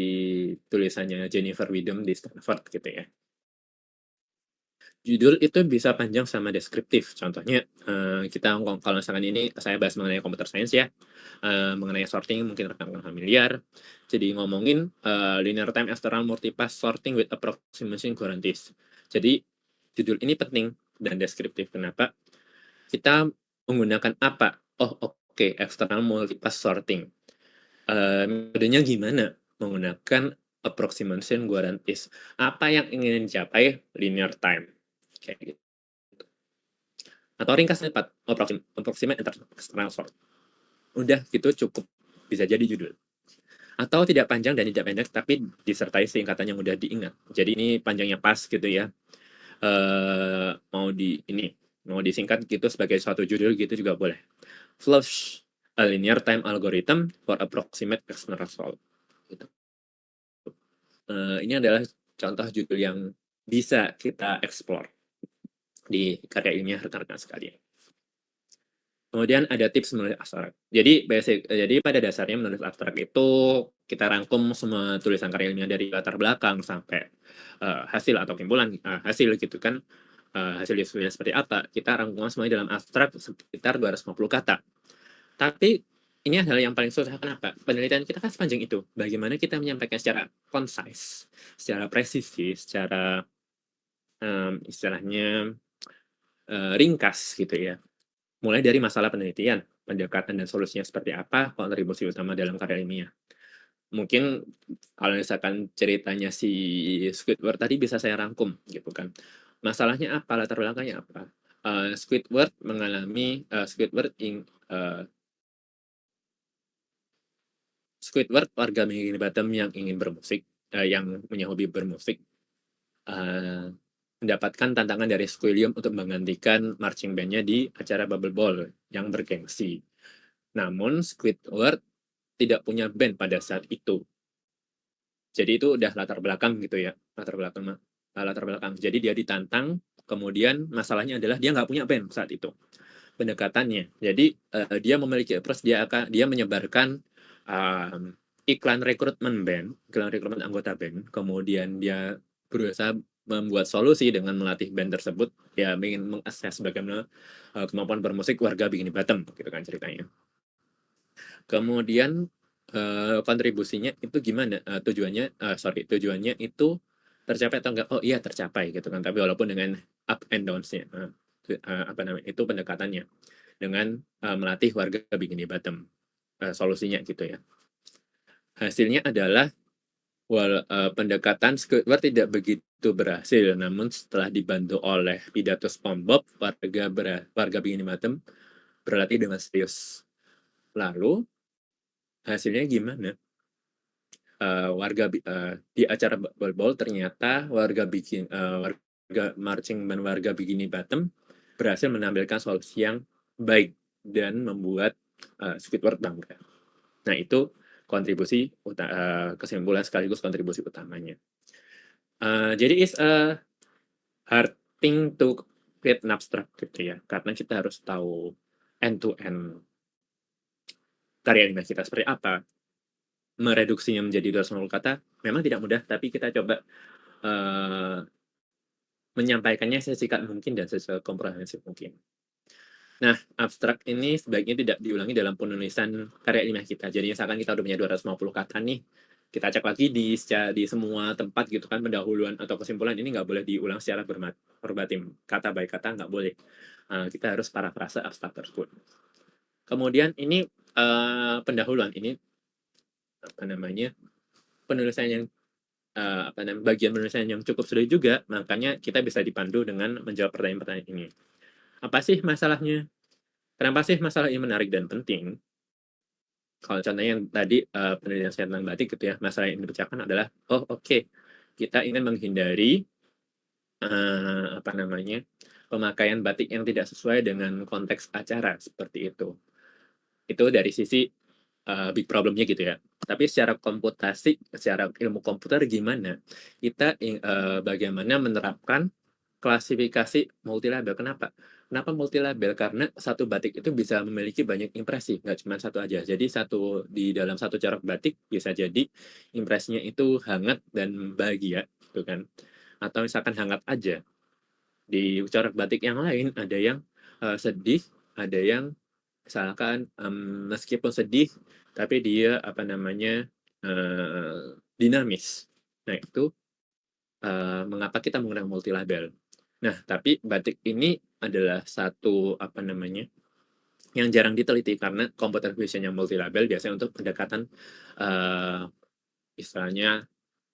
tulisannya Jennifer Widom di Stanford gitu ya. Judul itu bisa panjang sama deskriptif. Contohnya, kalau misalkan ini saya bahas mengenai computer science ya, mengenai sorting mungkin rekan-rekan familiar. Jadi ngomongin, linear time external multipath sorting with approximation guarantees. Jadi judul ini penting dan deskriptif. Kenapa? Kita menggunakan apa? Oh, oke, external multipath sorting. Metodenya gimana? Menggunakan approximation guarantees. Apa yang ingin dicapai? Linear time. Kayak gitu. Atau ringkasnya approximate external sort. Udah gitu cukup, bisa jadi judul. Atau tidak panjang dan tidak pendek, tapi disertai singkatan yang mudah diingat. Jadi ini panjangnya pas gitu ya. Mau disingkat gitu sebagai suatu judul gitu juga boleh. Flush, a linear time algorithm for approximate external sort. Gitu. Ini adalah contoh judul yang bisa kita explore di karya ilmiah rekan-rekan sekalian. Kemudian ada tips menulis abstrak. Jadi pada dasarnya menulis abstrak itu kita rangkum semua tulisan karya ilmiah dari latar belakang sampai hasil atau kumpulan hasil gitu kan. Hasil diskusinya seperti apa, kita rangkum semuanya dalam abstrak sekitar 250 kata. Tapi ini adalah yang paling susah. Kenapa? Penelitian kita kan sepanjang itu. Bagaimana kita menyampaikan secara concise, secara presisi, secara istilahnya ringkas gitu ya. Mulai dari masalah penelitian, pendekatan dan solusinya seperti apa, kontribusi utama dalam karya ilmiah. Mungkin kalau misalkan ceritanya si Squidward tadi bisa saya rangkum gitu kan. Masalahnya apa, latar belakangnya apa. Squidward warga Bikini Bottom yang ingin bermusik, yang punya hobi bermusik, mendapatkan tantangan dari Squilliam untuk menggantikan marching band-nya di acara Bubble Ball yang bergengsi. Namun Squidward tidak punya band pada saat itu. Jadi itu udah latar belakang gitu ya, latar belakang. Jadi dia ditantang, kemudian masalahnya adalah dia nggak punya band saat itu. Pendekatannya, jadi dia memiliki approach, dia menyebarkan iklan rekrutmen anggota band, kemudian dia berusaha membuat solusi dengan melatih band tersebut, ya ingin mengakses bagaimana kemampuan bermusik warga Bikini Bottom gitu kan ceritanya. Kemudian kontribusinya itu gimana? Tujuannya itu tercapai atau enggak? Oh iya tercapai gitu kan. Tapi walaupun dengan up and downs-nya, itu pendekatannya dengan melatih warga Bikini Bottom, solusinya gitu ya. Hasilnya adalah pendekatan Squidward tidak begitu berhasil, namun setelah dibantu oleh pidato SpongeBob, warga Bikini Bottom berlatih dengan serius. Lalu hasilnya gimana? Di acara Bubble Ball ternyata warga marching band warga Bikini Bottom berhasil menampilkan solusi yang baik dan membuat Squidward bangga. Nah itu kesimpulan sekaligus kontribusi utamanya. Jadi it's a hard thing to create an abstract gitu ya, karena kita harus tahu end to end karya ilmiah kita seperti apa. Mereduksinya menjadi 250 kata memang tidak mudah, tapi kita coba menyampaikannya sesingkat mungkin dan sekomprehensif mungkin. Nah, abstrak ini sebaiknya tidak diulangi dalam penulisan karya ilmiah kita. Jadi misalkan kita udah punya 250 kata nih, kita cek lagi di semua tempat gitu kan, pendahuluan atau kesimpulan ini nggak boleh diulang secara verbatim, kata by kata nggak boleh. Kita harus parafrase abstrak tersebut. Kemudian ini pendahuluan ini penulisan yang bagian penulisan yang cukup sulit juga, makanya kita bisa dipandu dengan menjawab pertanyaan-pertanyaan ini. Apa sih masalahnya? Kenapa sih masalah ini menarik dan penting? Kalau contohnya yang tadi, penelitian saya tentang batik gitu ya, masalah yang dipecahkan adalah, oh oke, kita ingin menghindari, apa namanya, pemakaian batik yang tidak sesuai dengan konteks acara, seperti itu. Itu dari sisi, big problem-nya gitu ya. Tapi secara komputasi, secara ilmu komputer gimana, kita bagaimana menerapkan klasifikasi multilabel. Kenapa? Kenapa multilabel? Karena satu batik itu bisa memiliki banyak impresi, nggak cuma satu aja. Jadi di dalam satu corak batik bisa jadi impresinya itu hangat dan bahagia, gitu kan. Atau misalkan hangat aja. Di corak batik yang lain ada yang sedih, ada yang misalkan meskipun sedih, tapi dia apa namanya dinamis. Nah itu mengapa kita menggunakan multilabel. Nah, tapi batik ini adalah satu, apa namanya, yang jarang diteliti karena computer vision yang multilabel biasanya untuk pendekatan, eee, istilahnya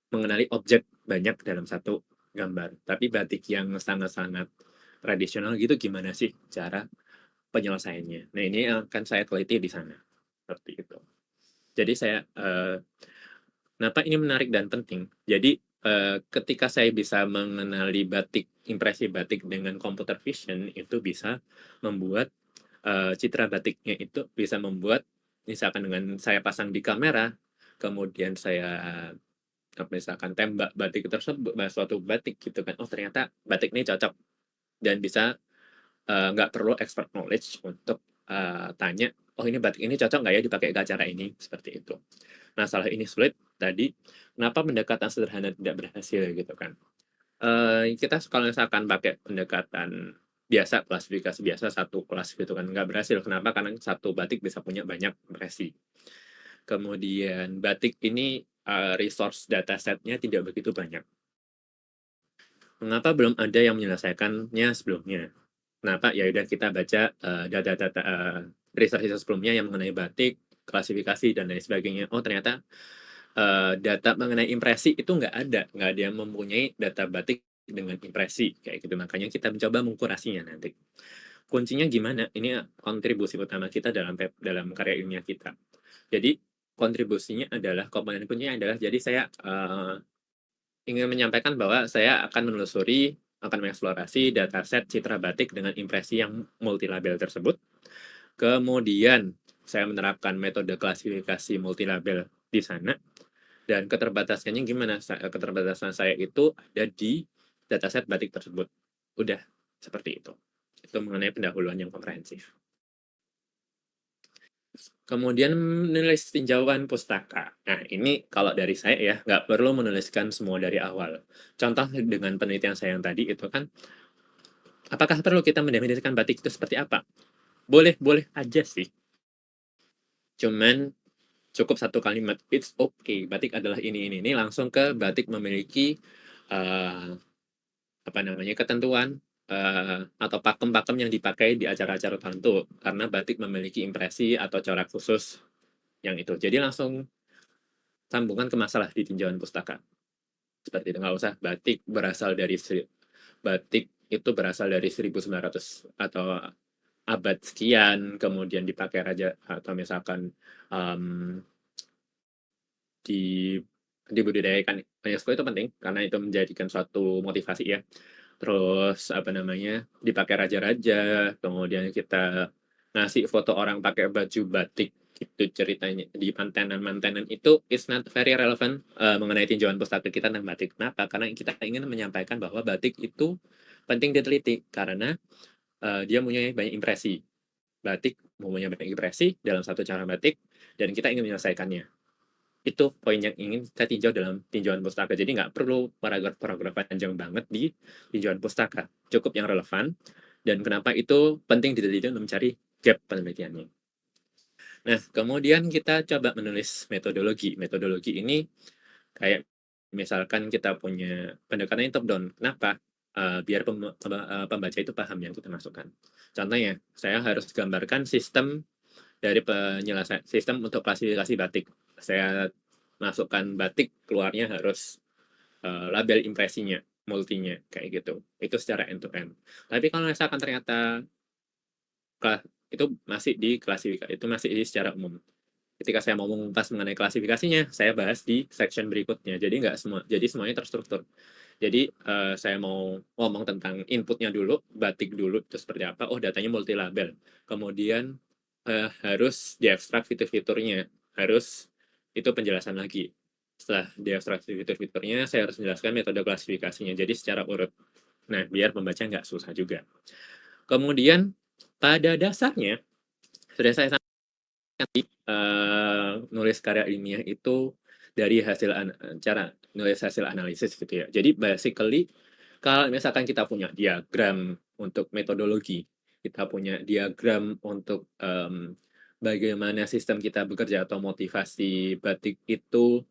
mengenali objek banyak dalam satu gambar. Tapi batik yang sangat-sangat tradisional gitu gimana sih cara penyelesaiannya. Nah, ini yang akan saya teliti di sana, seperti itu. Jadi saya, kenapa ini menarik dan penting? Jadi, ketika saya bisa mengenali batik, impresi batik dengan computer vision, itu bisa membuat, citra batiknya itu bisa membuat misalkan dengan saya pasang di kamera, kemudian saya, misalkan tembak batik tersebut suatu batik gitu kan, oh ternyata batik ini cocok dan bisa, nggak perlu expert knowledge untuk, tanya, "Oh ini batik ini cocok nggak ya dipakai ke acara ini?" Seperti itu. Masalah ini sulit tadi, kenapa pendekatan sederhana tidak berhasil gitu kan. Kita kalau misalkan pakai pendekatan biasa, klasifikasi biasa, satu kelas gitu kan, nggak berhasil. Kenapa? Karena satu batik bisa punya banyak impresi. Kemudian batik ini, resource datasetnya tidak begitu banyak. Mengapa belum ada yang menyelesaikannya sebelumnya? Kenapa? Ya udah kita baca, data-data, research-research sebelumnya yang mengenai batik, klasifikasi dan lain sebagainya. Oh ternyata data mengenai impresi itu nggak ada yang mempunyai data batik dengan impresi, kayak gitu. Makanya kita mencoba mengkurasinya nanti. Kuncinya gimana? Ini kontribusi utama kita dalam karya ilmiah kita. Jadi, kontribusinya adalah komponen kuncinya adalah jadi saya, ingin menyampaikan bahwa saya akan menelusuri, akan mengeksplorasi dataset citra batik dengan impresi yang multilabel tersebut. Kemudian saya menerapkan metode klasifikasi multilabel di sana. Dan keterbatasannya gimana? Keterbatasan saya itu ada di dataset batik tersebut. Udah, seperti itu. Itu mengenai pendahuluan yang komprehensif. Kemudian menulis tinjauan pustaka. Nah, ini kalau dari saya ya, nggak perlu menuliskan semua dari awal. Contoh dengan penelitian saya yang tadi itu kan, apakah perlu kita mendefinisikan batik itu seperti apa? Boleh-boleh aja sih. Cuman cukup satu kalimat, "It's okay, batik adalah ini," langsung ke batik memiliki, eee, apa namanya, ketentuan, atau pakem-pakem yang dipakai di acara-acara tertentu, karena batik memiliki impresi atau corak khusus yang itu. Jadi langsung sambungan ke masalah di tinjauan pustaka, seperti itu. Nggak usah batik itu berasal dari 1900 atau abad sekian, kemudian dipakai raja atau misalkan, mmm Di dibudidayakan UNESCO itu penting, karena itu menjadikan suatu motivasi ya. Terus, apa namanya, dipakai raja-raja, kemudian kita ngasih foto orang pakai baju batik, itu ceritanya di mantenan-mantenan itu is not very relevant, mengenai tinjauan pustaka kita tentang batik. Kenapa? Karena kita ingin menyampaikan bahwa batik itu penting diteliti, karena, dia mempunyai banyak impresi. Batik mempunyai banyak impresi dalam satu cara batik, dan kita ingin menyelesaikannya. Itu poin yang ingin kita tinjau dalam tinjauan pustaka. Jadi nggak perlu paragraf-paragraf panjang banget di tinjauan pustaka. Cukup yang relevan, dan kenapa itu penting diteliti untuk mencari gap penelitiannya. Nah, kemudian kita coba menulis metodologi. Metodologi ini kayak misalkan kita punya pendekatan top down. Kenapa? Biar pembaca itu paham yang kita masukkan. Contohnya, saya harus gambarkan sistem dari sistem untuk klasifikasi batik. Saya masukkan batik, keluarnya harus label impresinya, multinya, kayak gitu. Itu secara end to end. Tapi kalau misalkan ternyata itu masih di klasifikasi, itu masih di secara umum. ketika saya mau mengupas mengenai klasifikasinya, saya bahas di section berikutnya. Jadi semuanya terstruktur. Jadi saya mau ngomong tentang inputnya dulu, batik dulu itu seperti apa. Oh, datanya multilabel. Kemudian harus diekstrak fitur-fiturnya. Harus itu penjelasan lagi. Setelah diekstrak fitur-fiturnya, saya harus menjelaskan metode klasifikasinya. Jadi secara urut. Nah, biar pembaca nggak susah juga. Kemudian pada dasarnya sudah saya nulis karya ilmiah itu dari cara nulis hasil analisis gitu ya. Jadi basically kalau misalkan kita punya diagram untuk metodologi, kita punya diagram untuk bagaimana sistem kita bekerja atau motivasi batik itu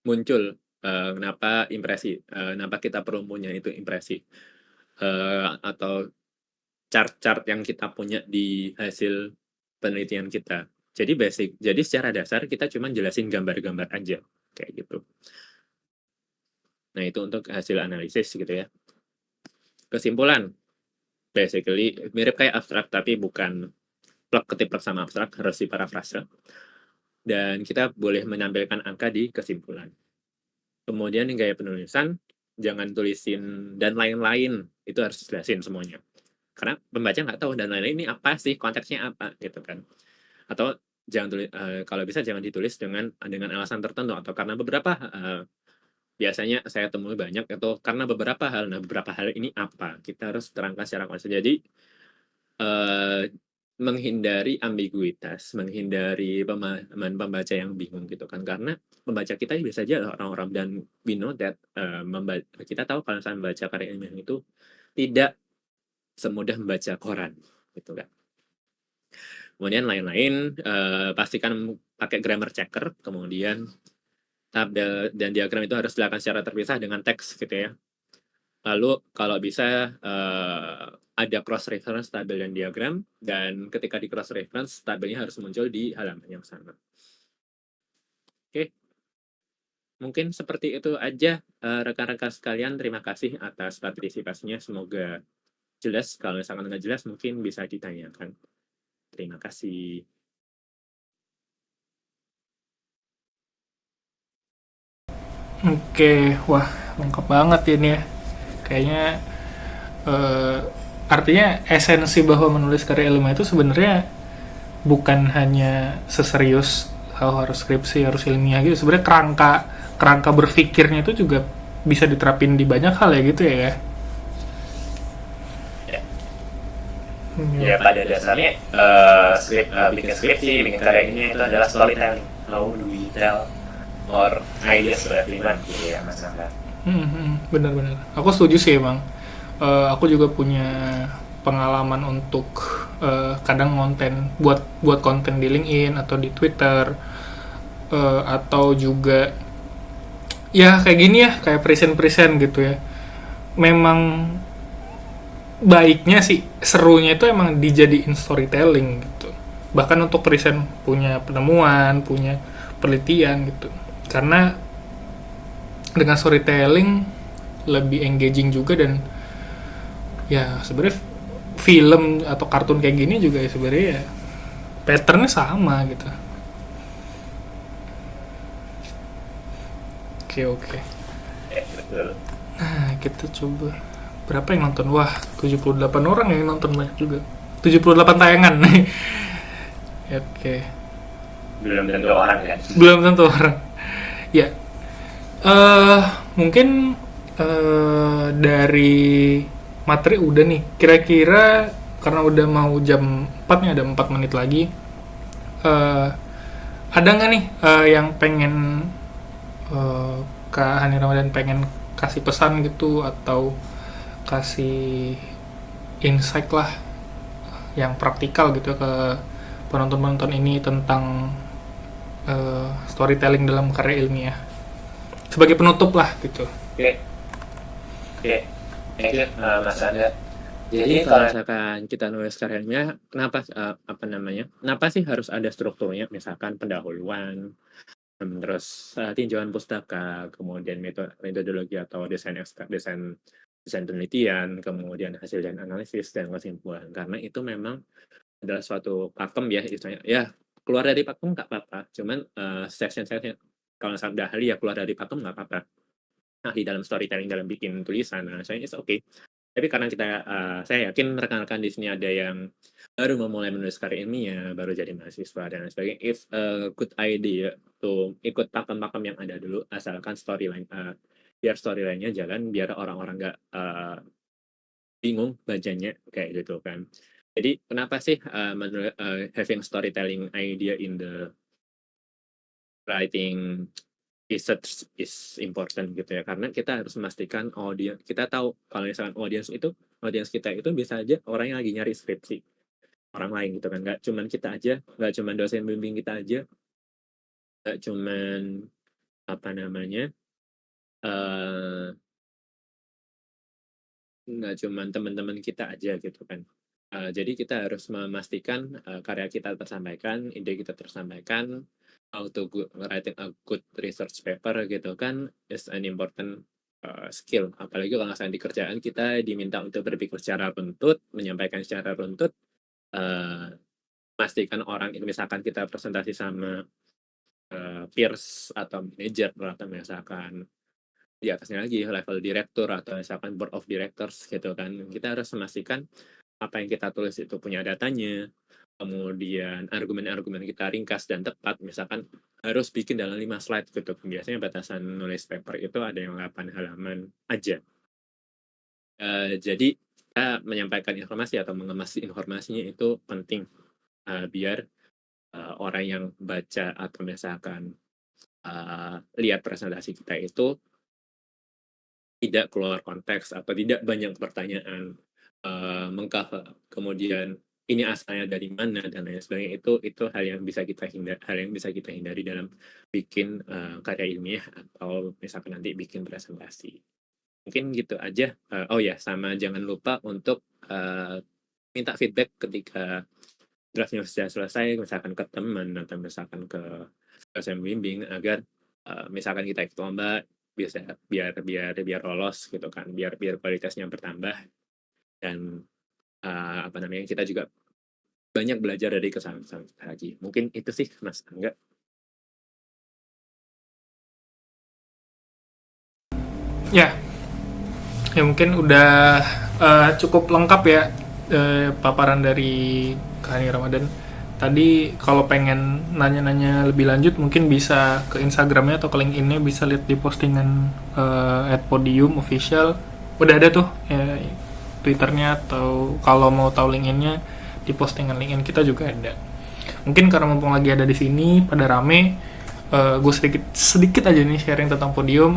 muncul, kenapa kenapa kita perlu punya itu impresi, atau chart-chart yang kita punya di hasil penelitian kita. Jadi secara dasar kita cuma jelasin gambar-gambar aja, kayak gitu. Nah, itu untuk hasil analisis gitu ya. Kesimpulan, basically mirip kayak abstrak tapi bukan ketiplek sama abstrak, harus diparafrase. Dan kita boleh menampilkan angka di kesimpulan. Kemudian gaya penulisan, jangan tulisin dan lain-lain, itu harus jelasin semuanya. Karena pembaca nggak tahu dan lain-lain ini apa sih, konteksnya apa gitu kan. Atau kalau bisa jangan ditulis dengan alasan tertentu atau karena beberapa biasanya saya temui banyak atau karena beberapa hal. Nah, beberapa hal ini apa? Kita harus terangkan secara konsisten. Jadi menghindari ambiguitas, menghindari pemahaman pembaca yang bingung gitu kan. Karena pembaca kita bisa aja orang-orang, dan we know that kita tahu kalau misalnya membaca karya ilmiah itu tidak semudah membaca koran gitu kan. Kemudian lain-lain, pastikan pakai grammar checker, kemudian tabel dan diagram itu harus dilakukan secara terpisah dengan teks gitu ya. Lalu kalau bisa ada cross reference tabel dan diagram, dan ketika di cross reference tabelnya harus muncul di halaman yang sama. Oke. Mungkin seperti itu aja rekan-rekan sekalian. Terima kasih atas partisipasinya. Semoga jelas. Kalau misalkan nggak jelas mungkin bisa ditanyakan. Terima kasih.
Oke, wah lengkap banget ini ya. Kayaknya artinya esensi bahwa menulis karya ilmiah itu sebenarnya bukan hanya seserius harus skripsi, harus ilmiah gitu. Sebenarnya kerangka berpikirnya itu juga bisa diterapin di banyak hal ya gitu ya.
Ya pada dasarnya bikin skripsi, bikin karya ini itu adalah storytelling. How do we tell or ideas to everyone gitu ya Mas Angga.
Benar-benar. Aku setuju sih emang. Aku juga punya pengalaman untuk kadang buat konten di LinkedIn atau di Twitter, atau juga ya kayak gini ya, kayak present gitu ya. Memang baiknya sih, serunya itu emang dijadiin storytelling gitu. Bahkan untuk present punya penemuan, punya penelitian gitu. Karena dengan storytelling lebih engaging juga, dan ya sebenarnya film atau kartun kayak gini juga ya sebenarnya ya patternnya sama gitu. Oke.
Betul.
Nah, kita coba berapa yang nonton? Wah, 78 orang yang nonton, banyak juga. 78 tayangan. Oke.
Belum tentu orang kan?
Belum tentu orang. Ya. Mungkin dari materi udah nih. Kira-kira karena udah mau jam 4 nih, ada 4 menit lagi. Ada nggak nih yang pengen Kak Hani Ramadan pengen kasih pesan gitu, atau kasih insight lah yang praktikal gitu ke penonton-penonton ini tentang storytelling dalam karya ilmiah sebagai penutup lah gitu.
Oke. Thank you Mas Anda. Jadi kalau misalkan kita nulis karya ilmiah, kenapa sih harus ada strukturnya? Misalkan pendahuluan, terus tinjauan pustaka, kemudian metodologi atau desain penelitian, kemudian hasil dan analisis dan kesimpulan. Karena itu memang adalah suatu pakem ya, istilahnya ya, keluar dari pakem nggak apa-apa, cuman section-section kalau misalnya udah ahli ya keluar dari pakem nggak apa-apa. Ahli dalam storytelling, dalam bikin tulisan, nah saya it's okay. Tapi karena saya yakin rekan-rekan di sini ada yang baru memulai menulis karya ilmiah, baru jadi mahasiswa dan lain sebagainya. It's a good idea to ikut pakem-pakem yang ada dulu, asalkan biar storyline-nya jalan, biar orang-orang nggak bingung bacanya kayak gitu kan. Jadi kenapa sih having storytelling idea in the writing research is important gitu ya, karena kita harus memastikan kita tahu kalau misalkan audiens kita itu bisa aja orang yang lagi nyari skripsi orang lain gitu kan, nggak cuman kita aja, nggak cuman dosen bimbing kita aja, nggak cuman apa namanya nggak cuman teman-teman kita aja gitu kan. Jadi kita harus memastikan karya kita tersampaikan, ide kita tersampaikan. How to writing a good research paper gitu kan is an important skill. Apalagi kalau misalnya di kerjaan kita diminta untuk berpikir secara runtut, menyampaikan secara runtut, pastikan orang itu, misalkan kita presentasi sama peers atau manager atau misalkan di atasnya lagi level direktur atau misalkan board of directors gitu kan, kita harus memastikan apa yang kita tulis itu punya datanya, kemudian argumen-argumen kita ringkas dan tepat, misalkan harus bikin dalam 5 slide gitu. Biasanya batasan nulis paper itu ada yang 8 halaman aja. Jadi kita menyampaikan informasi atau mengemas informasinya itu penting, biar orang yang baca atau misalkan lihat presentasi kita itu tidak keluar konteks atau tidak banyak pertanyaan, mengcover kemudian ini asalnya dari mana dan lain sebagainya, itu hal yang bisa kita hindari dalam bikin karya ilmiah atau misalkan nanti bikin presentasi. Mungkin gitu aja. Oh ya, sama jangan lupa untuk minta feedback ketika draftnya sudah selesai, misalkan ke teman atau misalkan ke dosen bimbing, agar misalkan kita ikut lomba bisa biar lolos gitu kan, biar kualitasnya bertambah dan kita juga banyak belajar dari kesalahan kita lagi. Mungkin itu sih Mas Angga.
Ya mungkin udah cukup lengkap ya paparan dari Kak Hani Ramadan. Tadi kalau pengen nanya-nanya lebih lanjut mungkin bisa ke Instagramnya atau ke LinkedIn-nya, bisa lihat di postingan @podium_official. Udah ada tuh Twitternya, atau kalau mau tahu LinkedIn-nya di postingan LinkedIn kita juga ada. Mungkin karena mumpung lagi ada di sini pada rame, gue sedikit aja nih sharing tentang Podium.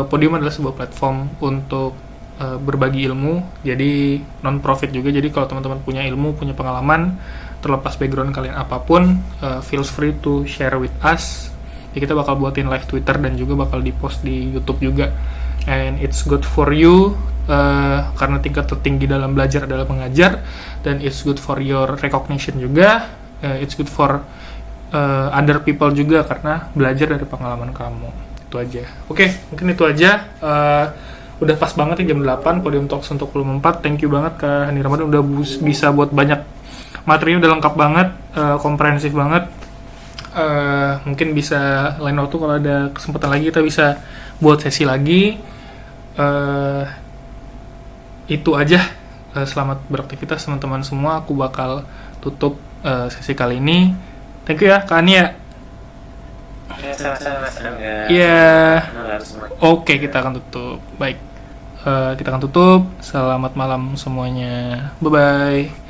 Podium adalah sebuah platform untuk berbagi ilmu, jadi non-profit juga. Jadi kalau teman-teman punya ilmu, punya pengalaman, terlepas background kalian apapun, feel free to share with us. Jadi kita bakal buatin live Twitter dan juga bakal di-post di YouTube juga. And it's good for you, karena tingkat tertinggi dalam belajar adalah mengajar, dan it's good for your recognition juga. It's good for other people juga karena belajar dari pengalaman kamu. Itu aja. Oke, mungkin itu aja. Udah pas banget ya jam 8 Podium Talks untuk volume 4. Thank you banget Kak Hani Ramadan udah bisa buat banyak materinya, udah lengkap banget, komprehensif banget. Mungkin bisa lain waktu kalau ada kesempatan lagi kita bisa buat sesi lagi. Itu aja. Selamat beraktivitas teman-teman semua. Aku bakal tutup sesi kali ini. Thank you ya Kak Hani ya.
Sama-sama Mas Angga.
Iya. Oke, kita akan tutup. Baik. Kita akan tutup. Selamat malam semuanya. Bye-bye.